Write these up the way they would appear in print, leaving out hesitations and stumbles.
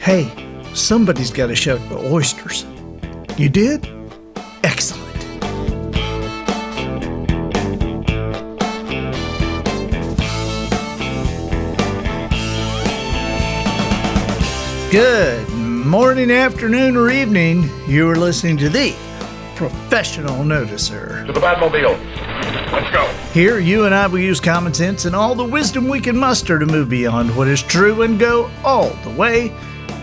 Hey, somebody's got to shuck the oysters. You did? Excellent. Good morning, afternoon, or evening. You are listening to the Professional Noticer. To the Batmobile. Let's go. Here, you and I will use common sense and all the wisdom we can muster to move beyond what is true and go all the way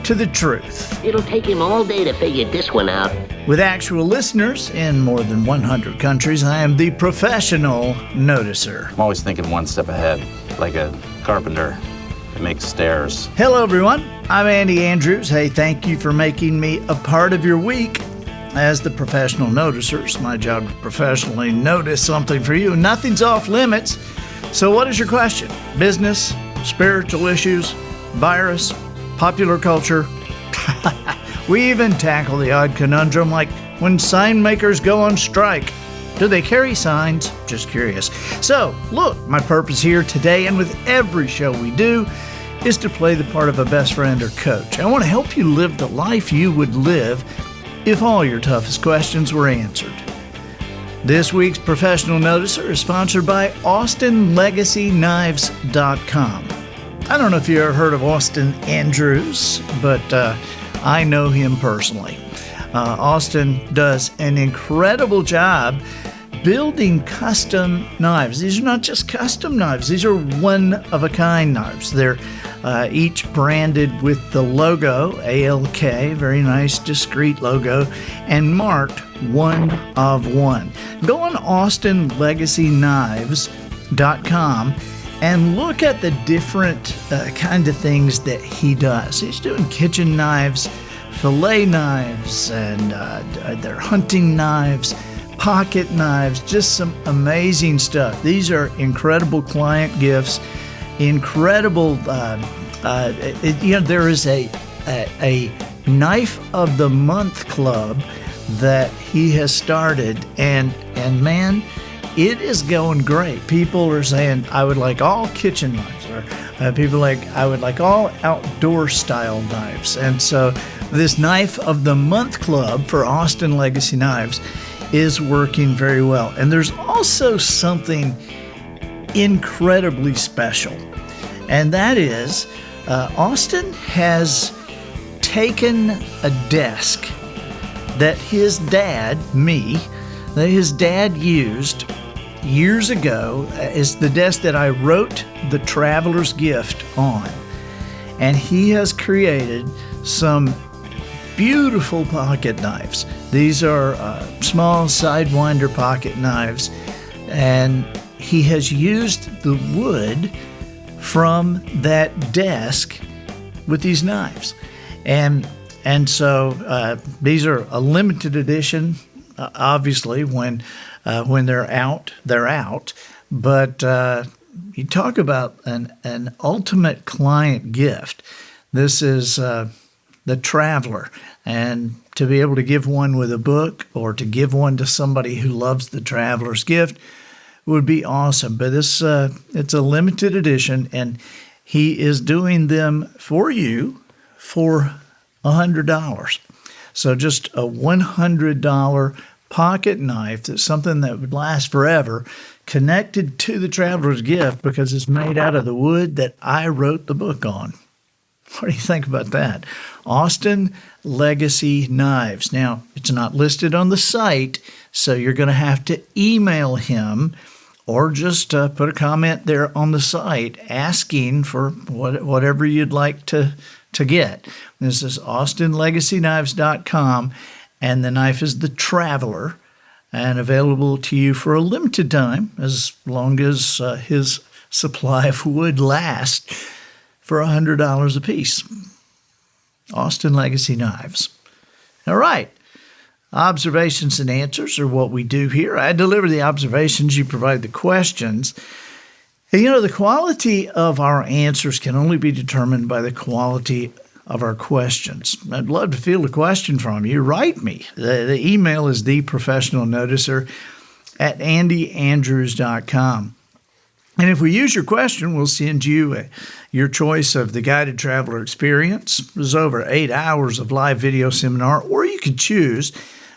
to the truth. It'll take him all day to figure this one out. With actual listeners in more than 100 countries, I am the Professional Noticer. I'm always thinking one step ahead, like a carpenter that makes stairs. Hello, everyone. I'm Andy Andrews. Hey, thank you for making me a part of your week. As the Professional Noticer, it's my job to professionally notice something for you. Nothing's off limits. So what is your question? Business, spiritual issues, virus, popular culture? We even tackle the odd conundrum like when sign makers go on strike. Do they carry signs? Just curious. So, look, my purpose here today and with every show we do is to play the part of a best friend or coach. I want to help you live the life you would live if all your toughest questions were answered. This week's Professional Noticer is sponsored by AustinLegacyKnives.com. I don't know if you ever heard of Austin Andrews, but I know him personally. Austin does an incredible job building custom knives. These are not just custom knives. These are one-of-a-kind knives. They're each branded with the logo, ALK, very nice, discreet logo, and marked one of one. Go on AustinLegacyKnives.com and look at the different kind of things that he does. He's doing kitchen knives, fillet knives, and they're hunting knives, pocket knives, just some amazing stuff. These are incredible client gifts, incredible. There is a Knife of the Month club that he has started, and man, it is going great. People are saying, I would like all kitchen knives, or people like, I would like all outdoor style knives. And so this Knife of the Month club for Austin Legacy Knives is working very well. And there's also something incredibly special, and that is Austin has taken a desk that his dad, that his dad used years ago is the desk that I wrote The Traveler's Gift on. And he has created some beautiful pocket knives. These are small Sidewinder pocket knives, and he has used the wood from that desk with these knives. And so these are a limited edition. Obviously, when they're out, they're out. But you talk about an ultimate client gift. This is the Traveler, and to be able to give one with a book or to give one to somebody who loves the Traveler's Gift would be awesome. But this it's a limited edition, and he is doing them for you for $100. So just a $100 pocket knife. That's something that would last forever, connected to the Traveler's Gift because it's made out of the wood that I wrote the book on. What do you think about that? Austin Legacy Knives. Now, it's not listed on the site, so you're going to have to email him or just put a comment there on the site asking for whatever you'd like to get. This is AustinLegacyKnives.com, and the knife is the Traveler, and available to you for a limited time, as long as his supply of wood lasts, for $100 a piece. Austin Legacy Knives. All right. Observations and answers are what we do here. I deliver the observations, you provide the questions. And the quality of our answers can only be determined by the quality of our questions. I'd love to field a question from you. Write me. The email is theprofessionalnoticer@andyandrews.com. And if we use your question, we'll send you your choice of the Guided Traveler Experience. There's over 8 hours of live video seminar, or you could choose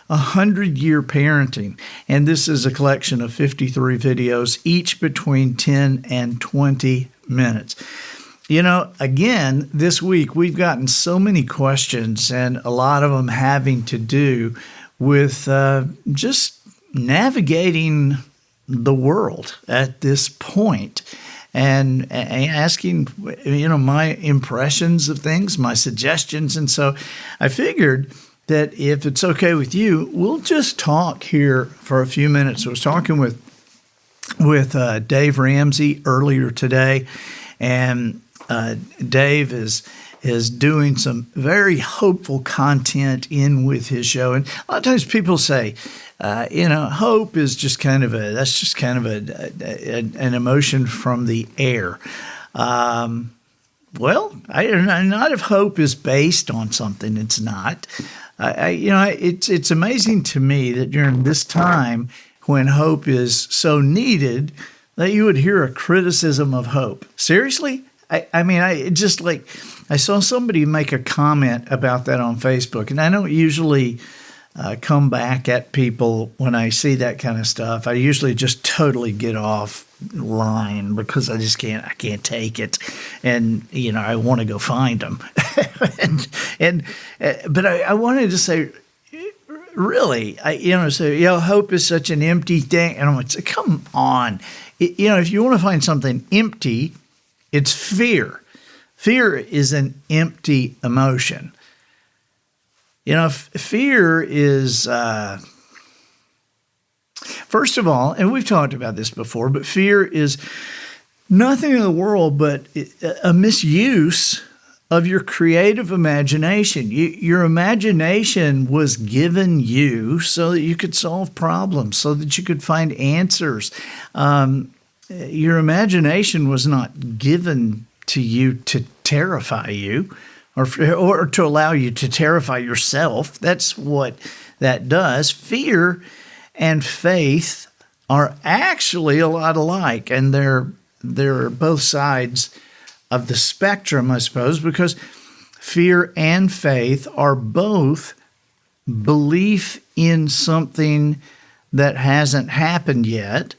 100-Year Parenting. And this is a collection of 53 videos, each between 10 and 20 minutes. You know, again, this week we've gotten so many questions, and a lot of them having to do with just navigating the world at this point, and asking, my impressions of things, my suggestions. And so I figured that if it's okay with you, we'll just talk here for a few minutes. I was talking with Dave Ramsey earlier today, and Dave is doing some very hopeful content in with his show. And a lot of times people say, hope is just kind of an emotion from the air. Well, not if hope is based on something. It's not. It's amazing to me that during this time when hope is so needed, that you would hear a criticism of hope. Seriously? I saw somebody make a comment about that on Facebook, and I don't usually come back at people when I see that kind of stuff. I usually just totally get off line because I can't take it, and I want to go find them. But I wanted to say, really, hope is such an empty thing, and I'm like, come on, if you want to find something empty, it's fear. Fear is an empty emotion. Fear is, first of all, and we've talked about this before, but fear is nothing in the world but a misuse of your creative imagination. Your imagination was given you so that you could solve problems, so that you could find answers. Your imagination was not given to you to terrify you, or to allow you to terrify yourself. That's what that does. Fear and faith are actually a lot alike, and they're both sides of the spectrum, I suppose, because fear and faith are both belief in something that hasn't happened yet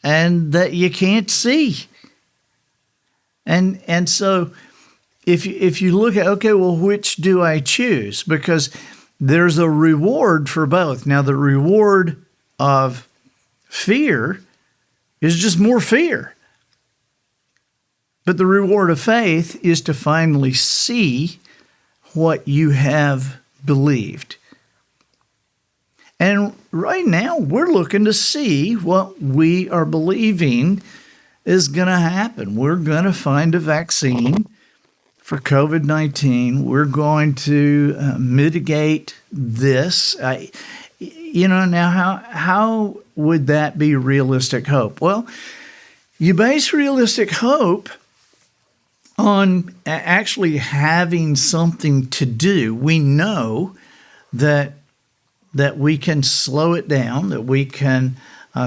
and that you can't see. And so if you look at, okay, well, which do I choose? Because there's a reward for both. Now, the reward of fear is just more fear. But the reward of faith is to finally see what you have believed. And right now, we're looking to see what we are believing is going to happen. We're going to find a vaccine for COVID-19. We're going to mitigate this. Now, how would that be realistic hope? Well, you base realistic hope on actually having something to do. We know that we can slow it down, that we can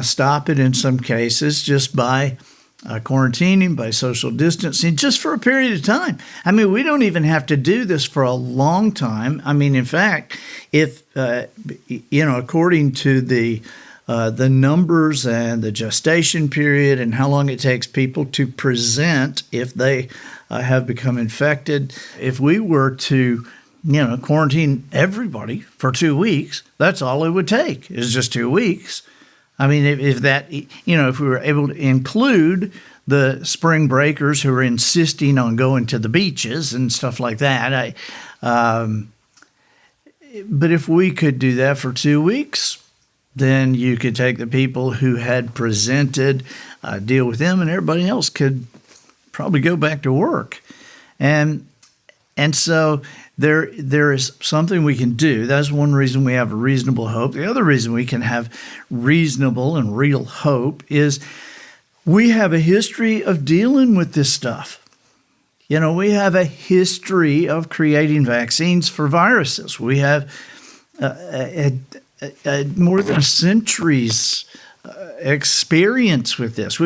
stop it in some cases just by quarantining, by social distancing, just for a period of time. I mean, we don't even have to do this for a long time. I mean, in fact, if, according to the numbers and the gestation period and how long it takes people to present if they have become infected, if we were to quarantine everybody for 2 weeks, that's all it would take, is just 2 weeks. I mean, if we were able to include the spring breakers who are insisting on going to the beaches and stuff like that, but if we could do that for 2 weeks, then you could take the people who had presented, deal with them, and everybody else could probably go back to work. And so there is something we can do. That's one reason we have a reasonable hope. The other reason we can have reasonable and real hope is we have a history of dealing with this stuff. We have a history of creating vaccines for viruses. We have more than a century's experience with this.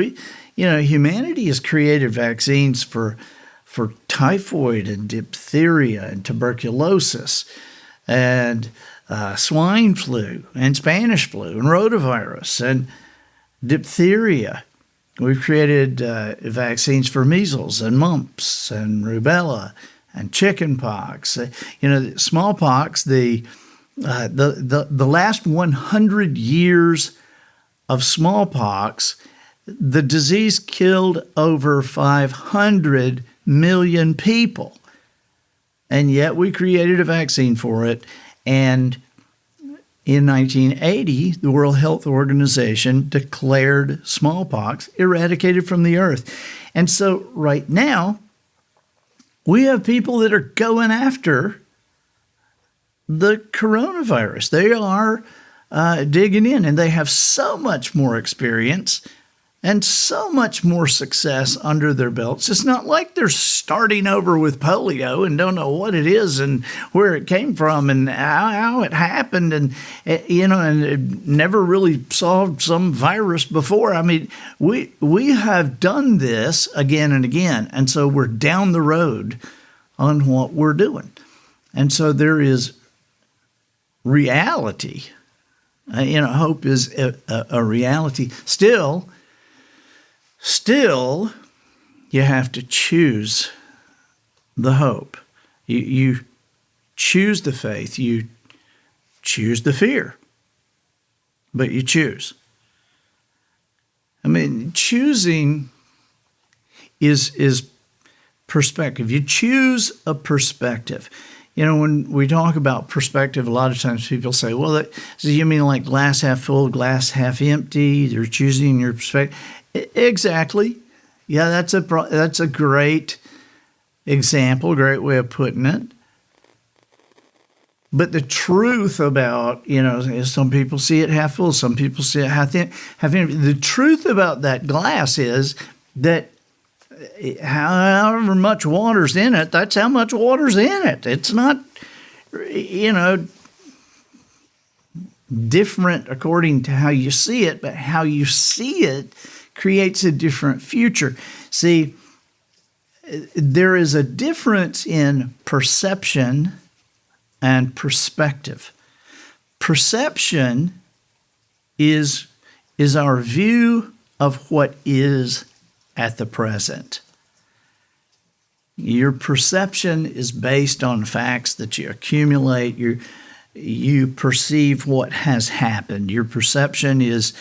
humanity has created vaccines for typhoid and diphtheria and tuberculosis and swine flu and Spanish flu and rotavirus and diphtheria. We've created vaccines for measles and mumps and rubella and chickenpox. Smallpox. The last 100 years of smallpox, the disease killed over 500 million people, and yet we created a vaccine for it. And in 1980, the World Health Organization declared smallpox eradicated from the earth. And so right now, we have people that are going after the coronavirus. They are digging in, and they have so much more experience and so much more success under their belts. It's not like they're starting over with polio and don't know what it is and where it came from and how it happened, and and never really saw some virus before. I mean, we have done this again and again, and so we're down the road on what we're doing. And so there is reality. Hope is a reality. Still, you have to choose the hope. You choose the faith. You choose the fear. But you choose. I mean, choosing is perspective. You choose a perspective. When we talk about perspective, a lot of times people say, well, so you mean like glass half full, glass half empty? You're choosing your perspective. Exactly. Yeah, that's a great example, great way of putting it. But the truth about, some people see it half full, some people see it half empty. The truth about that glass is that however much water's in it, that's how much water's in it. It's not, different according to how you see it, but how you see it creates a different future. See, there is a difference in perception and perspective. Perception is our view of what is at the present. Your perception is based on facts that you accumulate. You perceive what has happened. Your perception is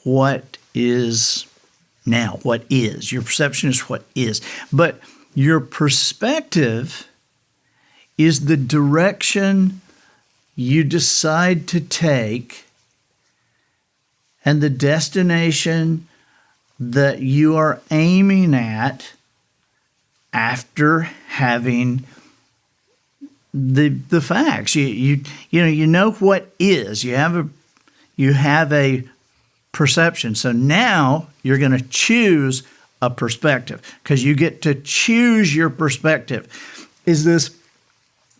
what is now, what is. Your perception is what is. But your perspective is the direction you decide to take and the destination that you are aiming at after having the facts. You know what is. You have a perception. So now you're going to choose a perspective because you get to choose your perspective. Is this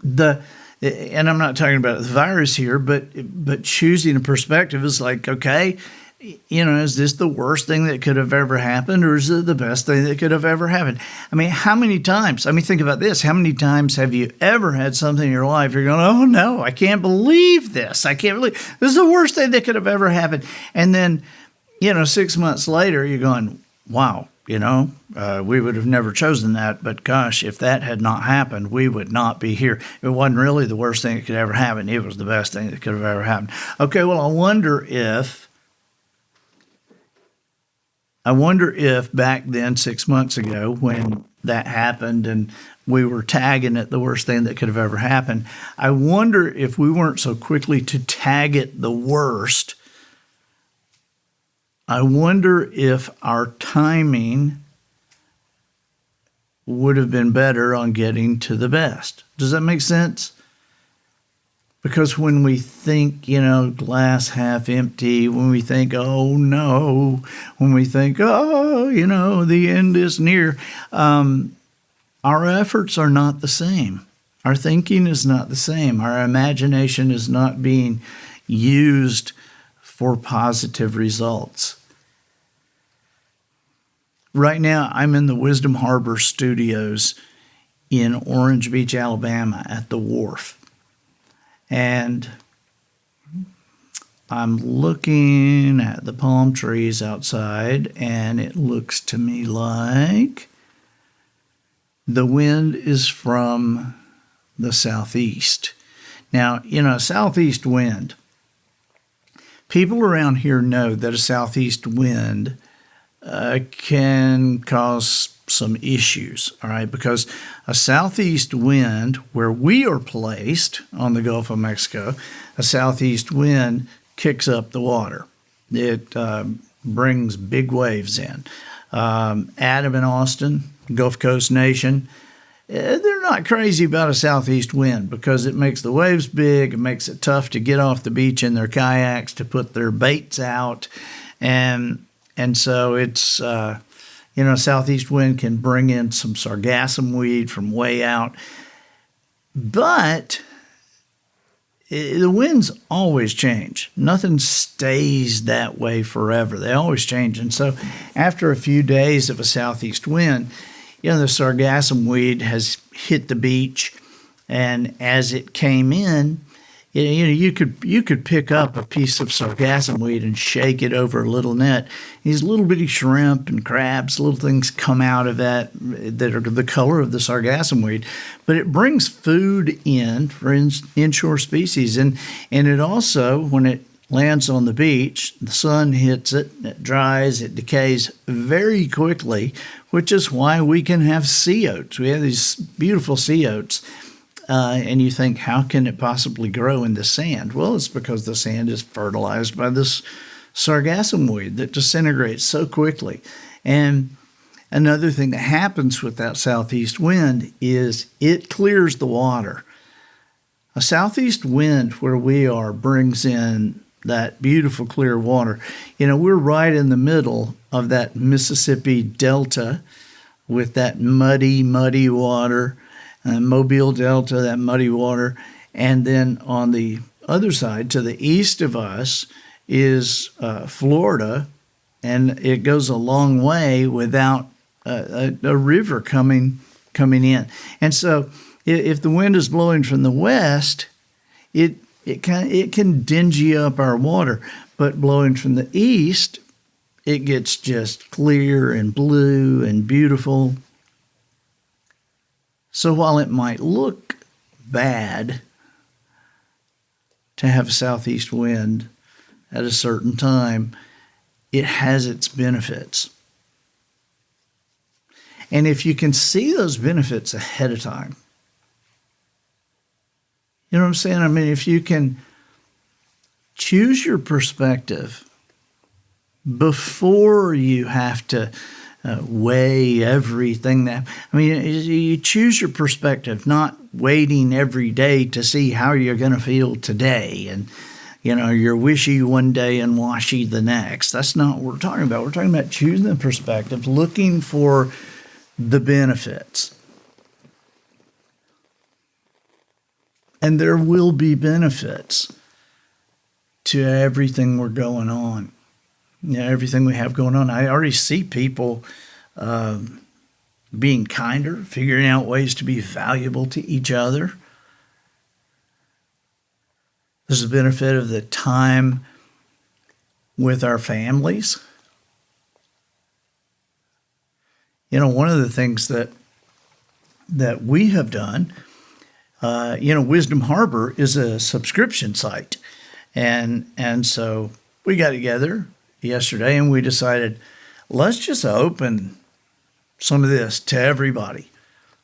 and I'm not talking about the virus here, but choosing a perspective is like, okay, is this the worst thing that could have ever happened, or is it the best thing that could have ever happened? I mean, how many times, think about this, how many times have you ever had something in your life you're going, oh no, I can't believe this. This is the worst thing that could have ever happened. And then, 6 months later, you're going, wow, we would have never chosen that, but gosh, if that had not happened, we would not be here. It wasn't really the worst thing that could ever happen. It was the best thing that could have ever happened. Okay, well, I wonder if back then, 6 months ago, when that happened and we were tagging it the worst thing that could have ever happened, I wonder if we weren't so quickly to tag it the worst. I wonder if our timing would have been better on getting to the best. Does that make sense? Because when we think, glass half empty, when we think, oh no, when we think, oh, the end is near, our efforts are not the same. Our thinking is not the same. Our imagination is not being used for positive results. Right now, I'm in the Wisdom Harbor Studios in Orange Beach, Alabama, at the wharf. And I'm looking at the palm trees outside, and it looks to me like the wind is from the southeast. Now, southeast wind, people around here know that a southeast wind can cause some issues, all right? Because a southeast wind, where we are placed on the Gulf of Mexico, a southeast wind kicks up the water. It brings big waves in. Adam and Austin, Gulf Coast Nation, they're not crazy about a southeast wind because it makes the waves big. It makes it tough to get off the beach in their kayaks, to put their baits out. And so it's, southeast wind can bring in some sargassum weed from way out. But the winds always change. Nothing stays that way forever. They always change. And so after a few days of a southeast wind, the sargassum weed has hit the beach. And as it came in, you could pick up a piece of sargassum weed and shake it over a little net. These little bitty shrimp and crabs, little things come out of that are the color of the sargassum weed. But it brings food in for inshore species. And it also, when it lands on the beach, the sun hits it, it dries, it decays very quickly, which is why we can have sea oats. We have these beautiful sea oats. And you think, how can it possibly grow in the sand? Well, it's because the sand is fertilized by this sargassum weed that disintegrates so quickly. And another thing that happens with that southeast wind is it clears the water. A southeast wind where we are brings in that beautiful clear water. We're right in the middle of that Mississippi Delta with that muddy, muddy water. Mobile Delta, that muddy water. And then on the other side, to the east of us, is Florida, and it goes a long way without a river coming in. And so if the wind is blowing from the west, it can dingy up our water. But blowing from the east, it gets just clear and blue and beautiful. So while it might look bad to have a southeast wind at a certain time, it has its benefits. And if you can see those benefits ahead of time, you know what I'm saying? I mean, if you can choose your perspective before you have to weigh everything you choose your perspective, not waiting every day to see how you're going to feel today. And, you're wishy one day and washy the next. That's not what we're talking about. We're talking about choosing the perspective, looking for the benefits. And there will be benefits to everything we're going on. Everything we have going on. I already see people being kinder, figuring out ways to be valuable to each other. There's the benefit of the time with our families. One of the things that we have done, Wisdom Harbor is a subscription site. And so we got together yesterday and we decided, let's just open some of this to everybody.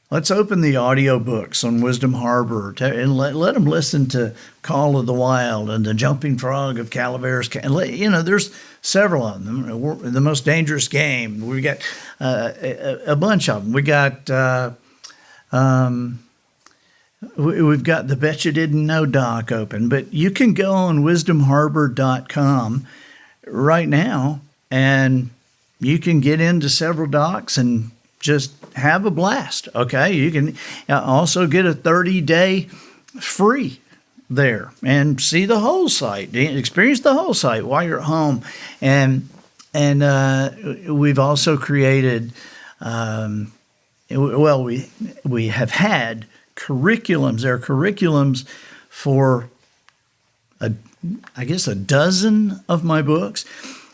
Let's open the audio books on Wisdom Harbor and let them listen to Call of the Wild and The Jumping Frog of Calaveras. And there's several of them. The Most Dangerous Game. We got a bunch of them. We got we've got the Bet You Didn't Know doc open, but you can go on wisdomharbor.com right now and you can get into several docs and just have a blast. Okay. You can also get a 30-day free there and see the whole site, experience the whole site while you're at home. And And we've also created, we have had curriculums. There are curriculums for, I guess, a dozen of my books.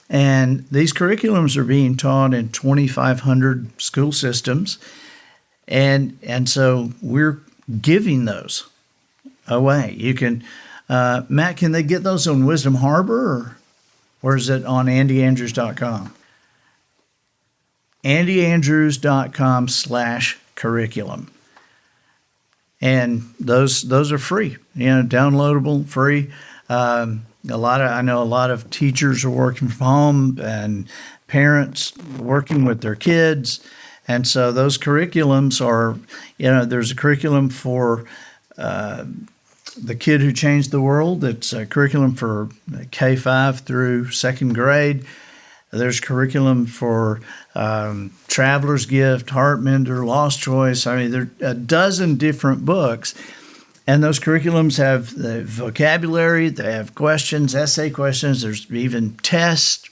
And these curriculums are being taught in 2,500 school systems. And so we're giving those away. You can, Matt, can they get those on Wisdom Harbor or is it on andyandrews.com? andyandrews.com/curriculum. And those are free, downloadable, free. I know a lot of teachers are working from home and parents working with their kids. And so those curriculums are, there's a curriculum for the kid who changed the world. It's a curriculum for K-5 through second grade. There's curriculum for Traveler's Gift, Heartmender, Lost Choice. I mean, there are a dozen different books. And those curriculums have the vocabulary, they have questions, essay questions, there's even tests.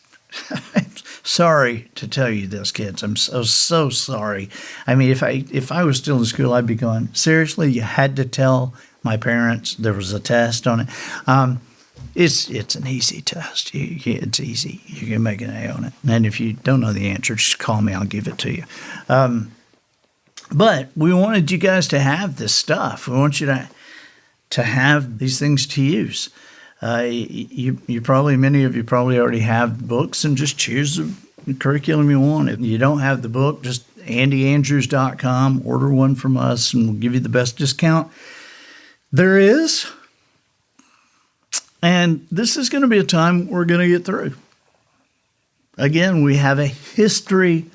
I'm sorry to tell you this, kids. I'm so sorry. I mean, if I was still in school, I'd be going, seriously, you had to tell my parents there was a test on it? It's an easy test. It's easy. You can make an A on it. And if you don't know the answer, just call me. I'll give it to you. But we wanted you guys to have this stuff. We want you to have these things to use. Many of you probably already have books and just choose the curriculum you want. If you don't have the book, just andyandrews.com, order one from us, and we'll give you the best discount there is. And this is going to be a time we're going to get through. Again, we have a history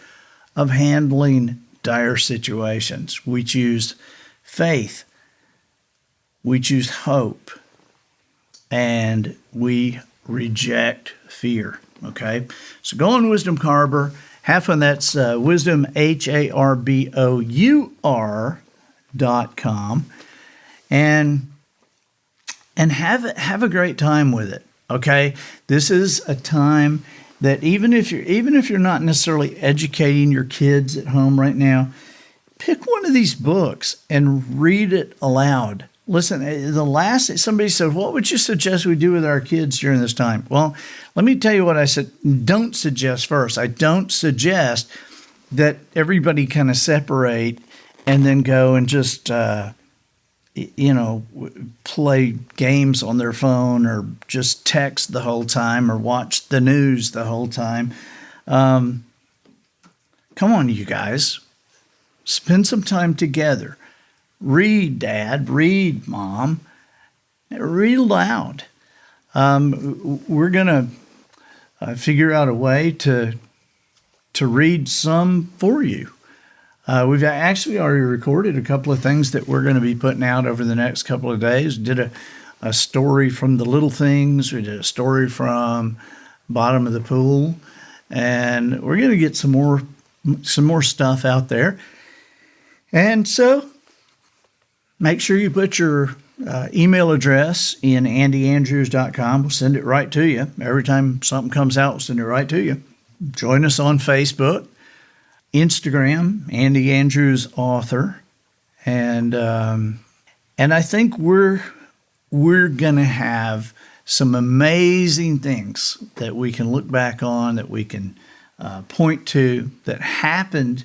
of handling dire situations. We choose faith. We choose hope. And we reject fear. Okay? So go on Wisdom Harbor. Half of that's wisdom, HARBOUR.com. And have a great time with it. Okay? This is a time that even if you're not necessarily educating your kids at home right now, pick one of these books and read it aloud. Listen, somebody said, what would you suggest we do with our kids during this time? Well, let me tell you what I don't suggest first. I don't suggest that everybody kind of separate and then go and just, play games on their phone or just text the whole time or watch the news the whole time. Come on, you guys. Spend some time together. Read, Dad. Read, Mom. Read aloud. We're going to figure out a way to read some for you. We've actually already recorded a couple of things that we're going to be putting out over the next couple of days. Did a story from The Little Things. We did a story from Bottom of the Pool. And we're going to get some more stuff out there. And so make sure you put your email address in andyandrews.com. We'll send it right to you. Every time something comes out, we'll send it right to you. Join us on Facebook, Instagram, Andy Andrews Author. And I think we're going to have some amazing things that we can look back on, that we can point to, that happened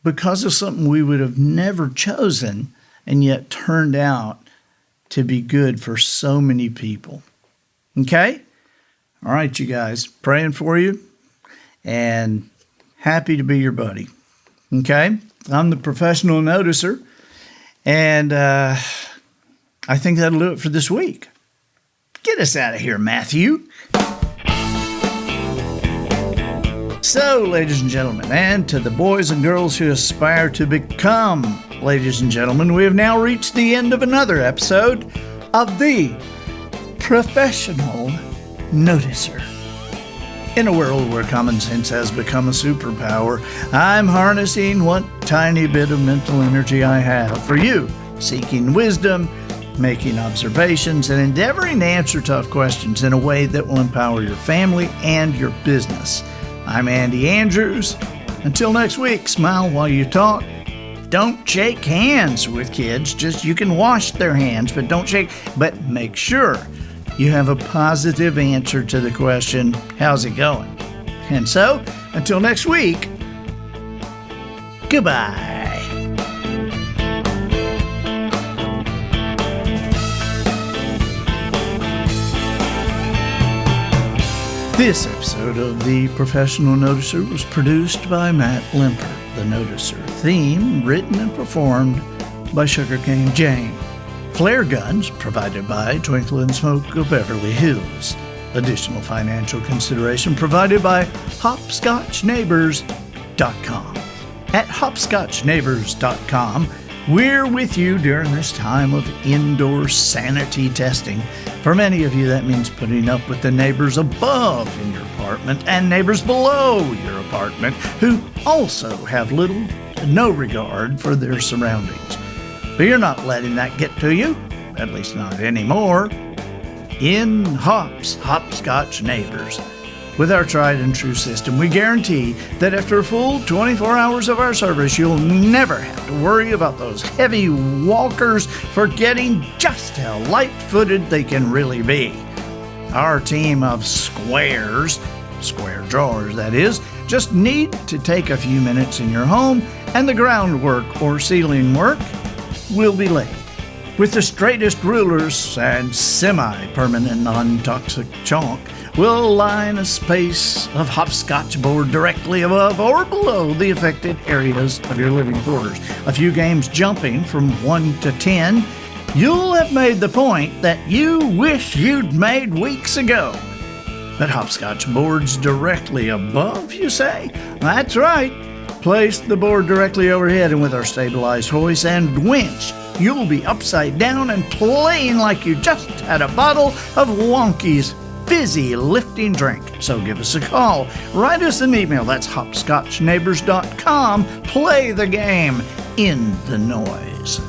because of something we would have never chosen and yet turned out to be good for so many people. Okay? All right, you guys. Praying for you and happy to be your buddy. Okay? I'm the professional noticer, and I think that'll do it for this week. Get us out of here, Matthew. So, ladies and gentlemen, and to the boys and girls who aspire to become ladies and gentlemen, we have now reached the end of another episode of the Professional Noticer. In a world where common sense has become a superpower, I'm harnessing what tiny bit of mental energy I have for you, seeking wisdom, making observations, and endeavoring to answer tough questions in a way that will empower your family and your business. I'm Andy Andrews. Until next week, smile while you talk. Don't shake hands with kids. Just you can wash their hands, but don't shake. But make sure you have a positive answer to the question, how's it going? And so, until next week, goodbye. This episode of The Professional Noticer was produced by Matt Limper. The Noticer theme written and performed by Sugarcane Jane. Flare guns provided by Twinkle and Smoke of Beverly Hills. Additional financial consideration provided by HopscotchNeighbors.com. At HopscotchNeighbors.com, we're with you during this time of indoor sanity testing. For many of you, that means putting up with the neighbors above in your apartment and neighbors below your apartment who also have little to no regard for their surroundings. But you're not letting that get to you, at least not anymore. In hops Hopscotch Neighbors. With our tried and true system, we guarantee that after a full 24 hours of our service, you'll never have to worry about those heavy walkers forgetting just how light-footed they can really be. Our team of square drawers that is, just need to take a few minutes in your home and the groundwork or ceiling work will be laid. With the straightest rulers and semi-permanent non-toxic chalk, we'll line a space of hopscotch board directly above or below the affected areas of your living quarters. A few games jumping from 1 to 10, you'll have made the point that you wish you'd made weeks ago. But hopscotch boards directly above, you say? That's right. Place the board directly overhead, and with our stabilized hoist and winch, you'll be upside down and playing like you just had a bottle of Wonky's fizzy lifting drink. So give us a call. Write us an email. That's hopscotchneighbors.com. Play the game in the noise.